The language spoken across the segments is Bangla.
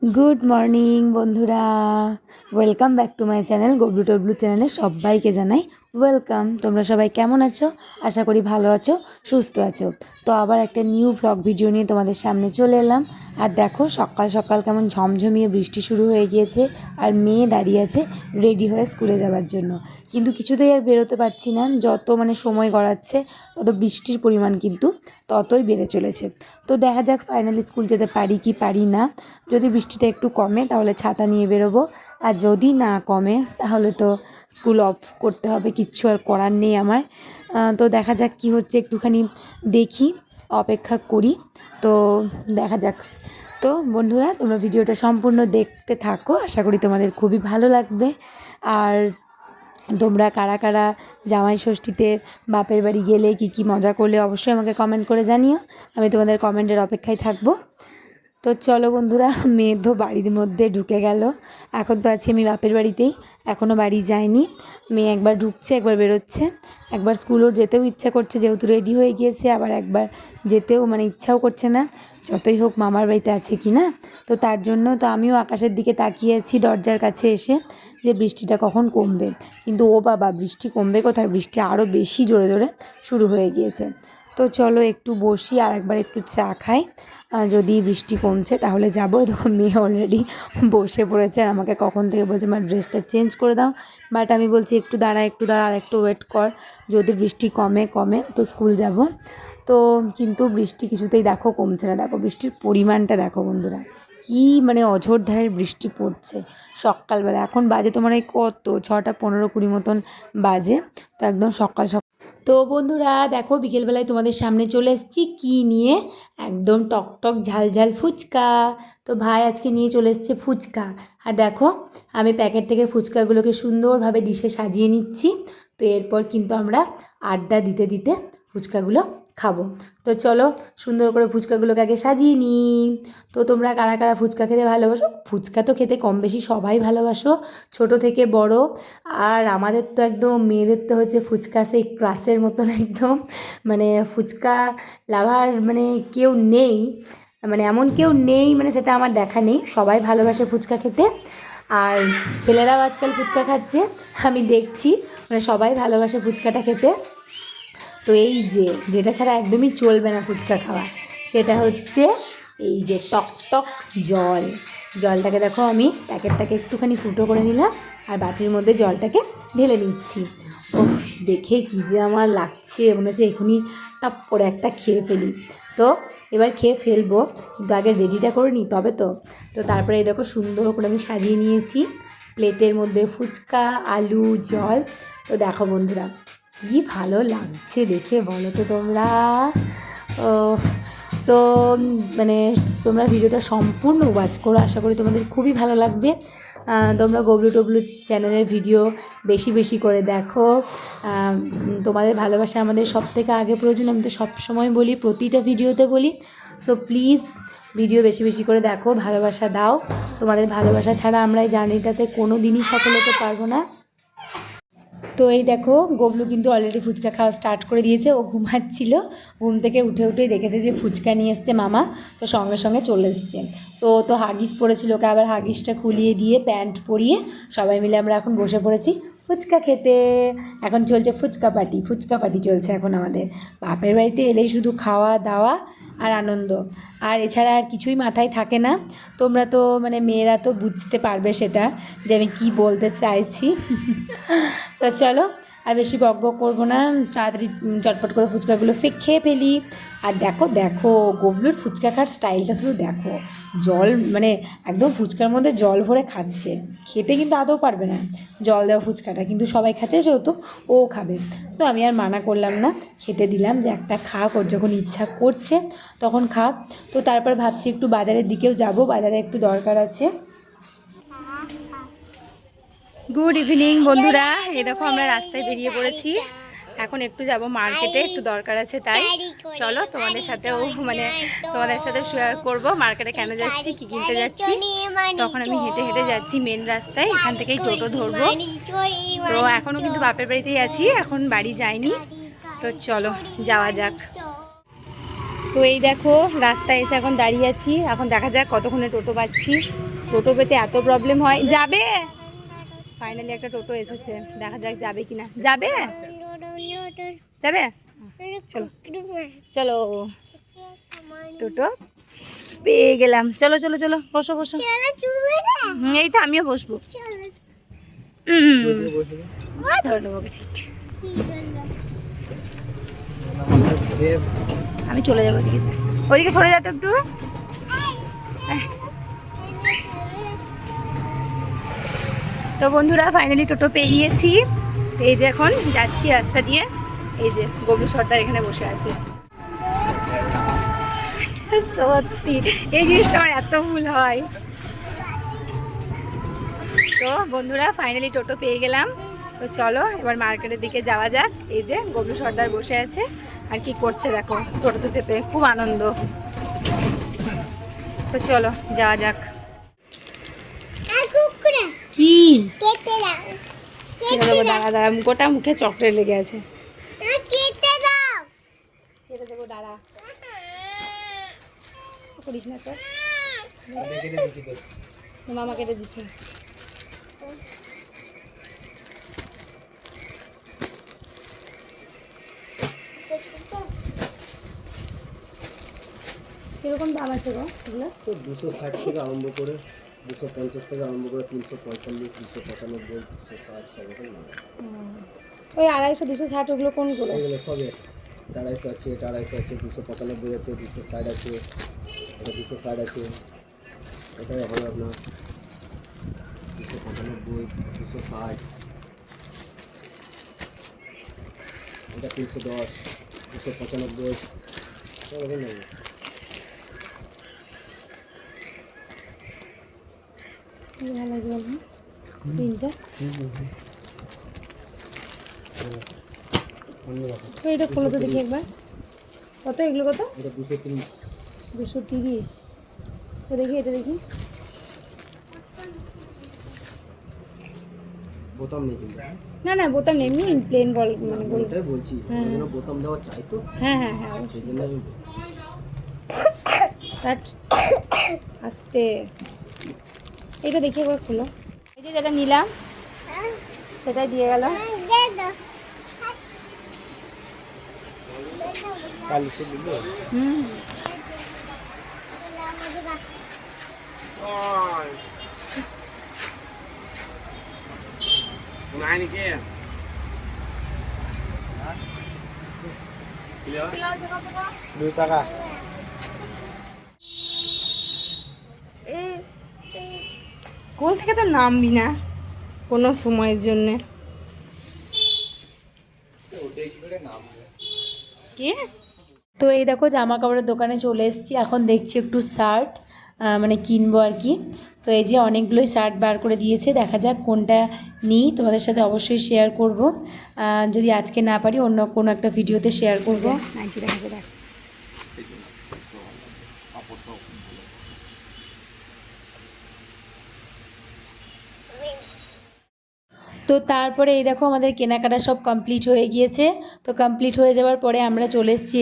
গুড মর্নিং বন্ধুরা, welcome back to my channel Goblu Toblu চ্যানেলে সবাইকে জানাই ওয়েলকাম। তোমরা সবাই কেমন আছো? আশা করি ভালো আছো, সুস্থ আছো। তো আবার একটা নিউ ব্লগ ভিডিও নিয়ে তোমাদের সামনে চলে এলাম। আর দেখো সকাল সকাল কেমন ঝমঝমিয়ে বৃষ্টি শুরু হয়ে গিয়েছে, আর মেয়ে দাঁড়িয়ে আছে রেডি হয়ে স্কুলে যাওয়ার জন্য। কিন্তু কিছুতেই আর বেরোতে পারছি না, যত সময় গড়াচ্ছে তত বৃষ্টির পরিমাণ কিন্তু ততই বেড়ে চলেছে। তো দেখা যাক ফাইনালি স্কুল যেতে পারি কি পারি না। যদি বৃষ্টিটা একটু কমে তাহলে ছাতা নিয়ে বেরোবো, আর যদি না কমে তাহলে তো স্কুল অফ করতে হবে, কিচ্ছু আর করার নেই আমার। তো দেখা যাক কি হচ্ছে, একটুখানি দেখি, অপেক্ষা করি। তো দেখা যাক। তো বন্ধুরা, তোমরা ভিডিওটা সম্পূর্ণ দেখতে থাকো, আশা করি তোমাদের খুবই ভালো লাগবে। আর তোমরা কারা কারা জামাই ষষ্ঠীতে বাপের বাড়ি গেলে কী মজা করলে অবশ্যই আমাকে কমেন্ট করে জানিও, আমি তোমাদের কমেন্টের অপেক্ষায় থাকবো। তো চলো বন্ধুরা, মেয়ে তো বাড়ির মধ্যে ঢুকে গেল। এখন তো আছি আমি বাপের বাড়িতেই, এখনও বাড়ি যায়নি। মেয়ে একবার ঢুকছে একবার বেরোচ্ছে, একবার স্কুলও যেতেও ইচ্ছা করছে যেহেতু রেডি হয়ে গিয়েছে, আবার একবার যেতেও ইচ্ছাও করছে না, যতই হোক মামার বাড়িতে আছে কি না। তো তার জন্য তো আমিও আকাশের দিকে তাকিয়ে আছি দরজার কাছে এসে, যে বৃষ্টিটা কখন কমবে। কিন্তু ও বাবা, বৃষ্টি কমবে কোথায়, বৃষ্টি আরও বেশি জোরে জোরে শুরু হয়ে গিয়েছে। তো চলো একটু বসি আর একবার একটু চা খাই, যদি বৃষ্টি কমছে তাহলে যাবো। তখন মেয়ে অলরেডি বসে পড়েছে আর আমাকে কখন থেকে বলছে আমার ড্রেসটা চেঞ্জ করে দাও, বাট আমি বলছি একটু দাঁড়া আর একটু ওয়েট কর, যদি বৃষ্টি কমে তো স্কুল যাব। তো কিন্তু বৃষ্টি কিছুতেই দেখো কমছে না। দেখো বৃষ্টির পরিমাণটা দেখো বন্ধুরা, কি অঝোরধারের বৃষ্টি পড়ছে সকালবেলা। এখন বাজে তোমার এই কত 6টা 15-20 মতন বাজে, তো একদম সকাল সকাল। তো বন্ধুরা দেখো, বিকেলবেলায় তোমাদের সামনে চলে এসেছি কি নিয়ে, একদম টকটক ঝাল ঝাল ফুচকা। তো ভাই আজকে নিয়ে চলে এসছে ফুচকা, আর দেখো আমি প্যাকেট থেকে ফুচকাগুলোকে সুন্দরভাবে ডিশে সাজিয়ে নিচ্ছি। তো এরপর কিন্তু আমরা আড্ডা দিতে দিতে ফুচকাগুলো খাবো। তো চলো সুন্দর করে ফুচকাগুলোকে আগে সাজিয়ে নিই। তো তোমরা কারা কারা ফুচকা খেতে ভালোবাসো? ফুচকা তো খেতে কম বেশি সবাই ভালোবাসো, ছোট থেকে বড়। আর আমাদের তো একদম মেয়েদের তো হচ্ছে ফুচকা সেই ক্রাশের মতন একদম, ফুচকা লাভার কেউ নেই, এমন কেউ নেই, সেটা আমার দেখা নেই, সবাই ভালোবাসে ফুচকা খেতে। আর ছেলেরাও আজকাল ফুচকা খাচ্ছে, আমি দেখছি, সবাই ভালোবাসে ফুচকাটা খেতে। তো এই যেটা ছাড়া একদমই চলবে না ফুচকা খাওয়া, সেটা হচ্ছে এই যে টক জলটাকে দেখো, আমি প্যাকেটটাকে একটুখানি ফুটো করে নিলাম আর বাটির মধ্যে জলটাকে ঢেলে নিচ্ছি। ওফ, দেখে কী যে আমার লাগছে, মনে হচ্ছে এখনই টপ করে একটা খেয়ে ফেলি। তো এবার খেয়ে ফেলবো, কিন্তু আগে রেডিটা করে নিই তবে তো। তারপরে এই দেখো সুন্দর করে আমি সাজিয়ে নিয়েছি প্লেটের মধ্যে ফুচকা, আলু, জল। তো দেখো বন্ধুরা, কি ভালো লাগছে দেখে, বলো তো তোমরা। তো তোমরা ভিডিওটা সম্পূর্ণ ওয়াচ করো, আশা করি তোমাদের খুবই ভালো লাগবে। তোমরা গবলু টবলু চ্যানেলের ভিডিও বেশি বেশি করে দেখো, তোমাদের ভালোবাসা আমাদের সব থেকে আগে প্রয়োজন, আমি তো সবসময় বলি, প্রতিটা ভিডিওতে বলি। সো প্লিজ ভিডিও বেশি বেশি করে দেখো, ভালোবাসা দাও। তোমাদের ভালোবাসা ছাড়া আমরা এই জার্নিটাতে কোনো দিনই সফল হতে পারবো না। তো এই দেখো গবলু কিন্তু অলরেডি ফুচকা খাওয়া স্টার্ট করে দিয়েছে, ও ঘুমাচ্ছিল, ঘুম থেকে উঠেই দেখেছে যে ফুচকা নিয়ে এসছে মামা, তো সঙ্গে সঙ্গে চলে এসছে। তো হাগিস পরেছিল, ওকে আবার হাগিসটা খুলিয়ে দিয়ে প্যান্ট পরিয়ে সবাই মিলে আমরা এখন বসে পড়েছি ফুচকা খেতে। এখন চলছে ফুচকা পার্টি চলছে এখন আমাদের। বাপের বাড়িতে এলেই শুধু খাওয়া দাওয়া আর আনন্দ, আর এছাড়া আর কিছুই মাথায় থাকে না। তোমরা তো মেয়েরা তো বুঝতে পারবে সেটা, যে আমি কি বলতে চাইছি। তো চলো আর বেশি বক বক করবো না, তাড়াতাড়ি চটপট করে ফুচকাগুলো খেয়ে ফেলি। আর দেখো গবলুর ফুচকা খাওয়ার স্টাইলটা শুধু দেখো, জল একদম ফুচকার মধ্যে জল ভরে খাচ্ছে, খেতে কিন্তু আদৌ পারবে না জল দেওয়া ফুচকাটা, কিন্তু সবাই খাচ্ছে যেহেতু ও খাবে। তো আমি আর মানা করলাম না, খেতে দিলাম, যে একটা খাক, ওর যখন ইচ্ছা করছে তখন খাক। তো তারপর ভাবছি একটু বাজারের দিকেও যাব, বাজারে একটু দরকার আছে। গুড ইভিনিং বন্ধুরা, এই দেখো আমরা রাস্তায় বেরিয়ে পড়েছি, এখন একটু যাব মার্কেটে, একটু দরকার আছে, তাই চলো তোমাদের সাথেও তোমাদের সাথে শেয়ার করব মার্কেটে কেন যাচ্ছি, কি কিনতে যাচ্ছি। তখন আমি হেঁটে হেঁটে যাচ্ছি মেন রাস্তায়, এখান থেকেই টোটো ধরবো। তো এখনও কিন্তু বাপের বাড়িতেই আছি, এখন বাড়ি যাইনি। তো চলো যাওয়া যাক। তো এই দেখো রাস্তায় এসে এখন দাঁড়িয়ে আছি, এখন দেখা যাক কতক্ষণে টোটো পাচ্ছি। টোটো পেতে এত প্রবলেম হয়। যাবে, ফাইনালি একটা টোটো এসেছে, দেখা যাক যাবে কিনা। যাবে যাবে, চলো চলো, টোটো পেয়ে গেলাম। চলো চলো চলো, বসো বসো। এই তো আমিও বসবো। ধরে নেবো, ঠিক। আমি চলে যাবো ওদিকে, ওইদিকে সরে যাতো একটু। তো বন্ধুরা ফাইনালি টোটো পেয়ে গিয়েছি। এই যে এখন যাচ্ছি রাস্তা দিয়ে। এই যে গবলু সর্দার এখানে বসে আছে। সত্যি এই জিনিসটা আমার এত ভুল হয়। তো বন্ধুরা ফাইনালি টোটো পেয়ে গেলাম। তো চলো এবার মার্কেটের দিকে যাওয়া যাক। এই যে গবলু সর্দার বসে আছে আর কি করছে দেখো, টোটোতে চেপে খুব আনন্দ। তো চলো যাওয়া যাক। কি দাঁড়া দাঁড়া, গোটা মুখে চকলেট লেগে আছে। কেটে দেবো, দাঁড়া, করিস না তো। মামা কেটে দিচ্ছে। কিরকম দাম আছে গো এগুলো? 260 থেকে আরম্ভ করে 250 থেকে আরম্ভ করে 345, 295, 260 সব রকম দাম। ওই 250, 260 ওগুলো কোনগুলো? এগুলো সবে 250 আছে, 250 আছে, 295 আছে, 260 আছে, এটা 260 আছে, এটা হবে আপনার 295, 260, এটা 310, 295 সব রকম নেবে। ভালো আছে বলুন, তিনটা। তো এটা খোলো তো দেখি একবার, কত এগুলো কত? এটা 230। 230। তো দেখি এটা দেখি। বোতাম নেই কিন্তু। না না বোতাম নেই, এমনি প্লেন বল মানে গোল। ওটাই বলছি, যেন বোতাম দেওয়া চাই তো, হ্যাঁ হ্যাঁ হ্যাঁ সেই জন্য আমি কাট আস্তে। এটা দেখি একবার খোলো। এই যে যেটা নিলাম সেটাই দিয়ে গেল। কালিশে দিলে হুম নাইনিকে 2 টাকা। কোল থেকে তো নামবি না কোনো সময়ের জন্যে। কি? তো এই দেখো জামা কাপড়ের দোকানে চলে এসেছি। এখন দেখছি একটু শার্ট মানে কিনবো আর কি। তো এই যে অনেকগুলোই শার্ট বার করে দিয়েছে, দেখা যাক কোনটা নিই, তোমাদের সাথে অবশ্যই শেয়ার করব। যদি আজকে না পারি অন্য কোনো একটা ভিডিওতে শেয়ার করব। 90 দেখা যায়। তো তারপরে এই দেখো আমাদের কেনাকাটা সব কমপ্লিট হয়ে গিয়েছে। তো কমপ্লিট হয়ে যাওয়ার পরে আমরা চলে এসেছি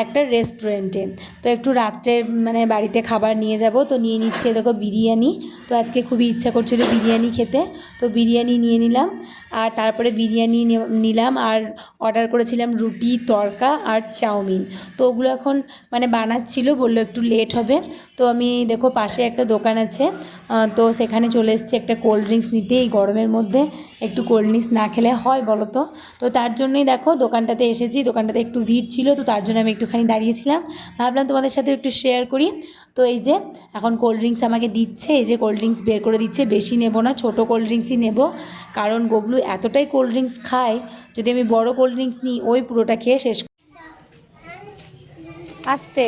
একটা রেস্টুরেন্টে। তো একটু রাত্রের মানে বাড়িতে খাবার নিয়ে যাব, তো নিয়ে নিচ্ছে দেখো বিরিয়ানি। তো আজকে খুবই ইচ্ছা করছিল বিরিয়ানি খেতে, তো বিরিয়ানি নিয়ে নিলাম। আর তারপরে বিরিয়ানি নিলাম আর অর্ডার করেছিলাম রুটি, তড়কা আর চাউমিন। তো ওগুলো এখন মানে বানাচ্ছিল, বললো একটু লেট হবে। তো আমি দেখো পাশে একটা দোকান আছে, তো সেখানে চলে এসেছি একটা কোল্ড ড্রিঙ্কস নিতে। এই গরমের মধ্যে একটু কোল্ড ড্রিঙ্কস না খেলে হয় বলো তো? তো তার জন্যই দেখো দোকানটাতে এসেছি। দোকানটাতে একটু ভিড় ছিল, তো তার জন্য আমি একটুখানি দাঁড়িয়েছিলাম, ভাবলাম তোমাদের সাথে একটু শেয়ার করি। তো এই যে এখন কোল্ড ড্রিঙ্কস আমাকে দিচ্ছে, এই যে কোল্ড ড্রিঙ্কস বের করে দিচ্ছে। বেশি নেব না, ছোটো কোল্ড ড্রিঙ্কসই নেব, কারণ গবলু এতটাই কোল্ড ড্রিঙ্কস খায়, যদি আমি বড় কোল্ড ড্রিঙ্কস নিই ওই পুরোটা খেয়ে শেষ। আস্তে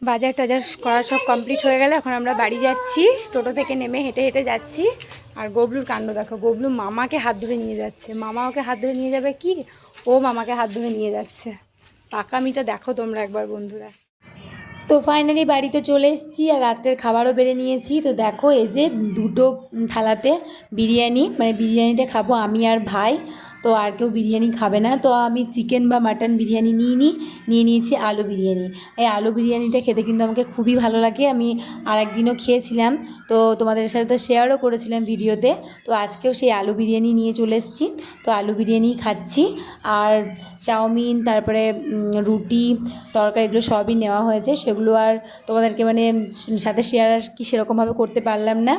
বাজার টাজার করা সব কমপ্লিট হয়ে গেলে এখন আমরা বাড়ি যাচ্ছি। টোটো থেকে নেমে হেঁটে হেঁটে যাচ্ছি। আর গবলুর কাণ্ড দেখো, গবলু মামাকে হাত ধরে নিয়ে যাচ্ছে। মামা ওকে হাত ধরে নিয়ে যাবে কি, ও মামাকে হাত ধরে নিয়ে যাচ্ছে। পাকামিটা দেখো তোমরা একবার বন্ধুরা। তো ফাইনালি বাড়িতে চলে এসেছি আর রাত্রের খাবারও বেড়ে নিয়েছি। তো দেখো এই যে দুটো থালাতে বিরিয়ানি, মানে বিরিয়ানিটা খাবো আমি আর ভাই, তো আর কেউ বিরিয়ানি খাবে না। তো আমি চিকেন বা মাটন বিরিয়ানি নিয়ে নিয়েছি আলু বিরিয়ানি। এই আলু বিরিয়ানিটা খেতে কিন্তু আমাকে খুবই ভালো লাগে, আমি আর একদিনও খেয়েছিলাম, তো তোমাদের সাথে তো শেয়ারও করেছিলাম ভিডিওতে। তো আজকেও সেই আলু বিরিয়ানি নিয়ে চলে এসেছি, তো আলু বিরিয়ানি খাচ্ছি। আর চাউমিন, তারপরে রুটি, তরকারি, এগুলো সবই নেওয়া হয়েছে, সেগুলো আর তোমাদেরকে মানে সাথে শেয়ার আর কি সেরকমভাবে করতে পারলাম না।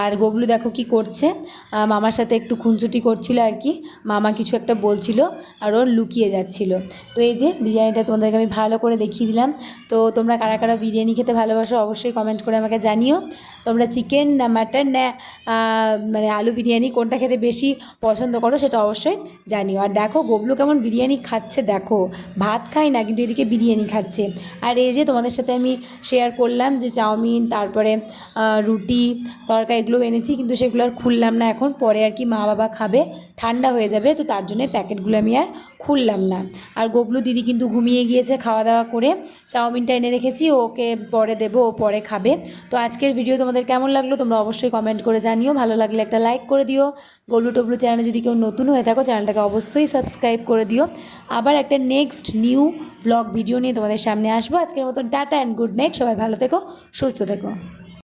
আর গবলু দেখো কি করছে, মামার সাথে একটু খুনসুটি করছিল আর কি, মামা কিছু একটা বলছিল আর ওর লুকিয়ে যাচ্ছিল। তো এই যে বিরিয়ানিটা তোমাদেরকে আমি ভালো করে দেখিয়ে দিলাম। তো তোমরা কারা কারা বিরিয়ানি খেতে ভালোবাসো অবশ্যই কমেন্ট করে আমাকে জানিও। তোমরা চিকেন না মাটন না মানে আলু বিরিয়ানি কোনটা খেতে বেশি পছন্দ করো সেটা অবশ্যই জানিও। আর দেখো গবলু কেমন বিরিয়ানি খাচ্ছে, দেখো ভাত খাই না কিন্তু এদিকে বিরিয়ানি খাচ্ছে। আর এই যে তোমাদের সাথে আমি শেয়ার করলাম যে চাউমিন, তারপরে রুটি, তরকারি এগুলো এনেছি, কিন্তু সেগুলো আর খুললাম না এখন, পরে আর কি মা বাবা খাবে, ঠান্ডা হয়ে যাবে, তো তার জন্য প্যাকেটগুলো আমি আর খুললাম না। আর গবলু দিদি কিন্তু ঘুমিয়ে গিয়েছে খাওয়া দাওয়া করে, চাউমিনটা এনে রেখেছি, ওকে পরে দেবো, ও পরে খাবে। তো আজকের ভিডিও তোমাদের কেমন লাগলো তোমরা অবশ্যই কমেন্ট করে জানিও, ভালো লাগলে একটা লাইক করে দিও। গবলু টবলু চ্যানেলে যদি কেউ নতুন হয়ে থাকো চ্যানেলটাকে অবশ্যই সাবস্ক্রাইব করে দিও। আবার একটা নেক্সট নিউ ব্লগ ভিডিও নিয়ে তোমাদের সামনে আসবো। আজকের মতন টাটা অ্যান্ড গুড নাইট, সবাই ভালো থেকো, সুস্থ থেকো।